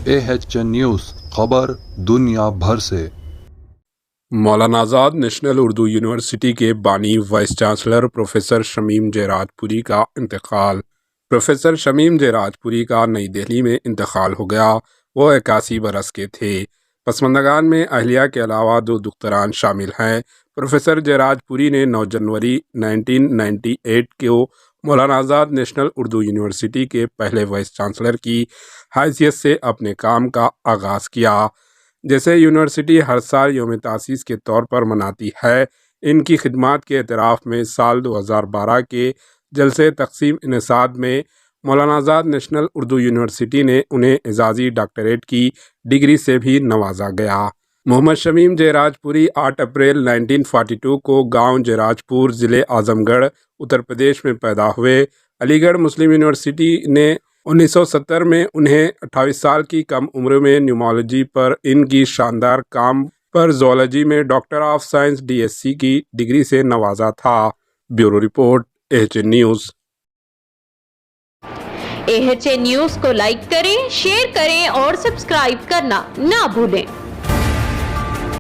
AHN news, خبر دنیا بھر سے۔ مولانا آزاد نیشنل اردو یونیورسٹی کے بانی وائس چانسلر پروفیسر شمیم جے راج پوری کا انتقال۔ پروفیسر شمیم جے راج پوری کا نئی دہلی میں انتقال ہو گیا۔ وہ 81 برس کے تھے۔ پسماندگان میں اہلیہ کے علاوہ 2 دختران شامل ہیں۔ پروفیسر جے راج پوری نے 9 جنوری 1998 کو مولانا آزاد نیشنل اردو یونیورسٹی کے پہلے وائس چانسلر کی حیثیت سے اپنے کام کا آغاز کیا۔ جیسے یونیورسٹی ہر سال یوم تاسیس کے طور پر مناتی ہے، ان کی خدمات کے اعتراف میں سال 2012 کے جلسے تقسیم انعقاد میں مولانا آزاد نیشنل اردو یونیورسٹی نے انہیں اعزازی ڈاکٹریٹ کی ڈگری سے بھی نوازا گیا۔ محمد شمیم جے راج پوری 8 اپریل 1942 کو گاؤں جے راج پور، ضلع اعظم گڑھ، اتر پردیش میں پیدا ہوئے۔ علی گڑھ مسلم یونیورسٹی نے 1970 میں انہیں 28 سال کی کم عمر میں نیومالوجی پر ان کی شاندار کام پر زوالوجی میں ڈاکٹر آف سائنس DSc کی ڈگری سے نوازا تھا۔ Bureau report, AHN news. AHN news کو لائک کریں، شیئر کریں اور سبسکرائب کرنا نہ بھولیں۔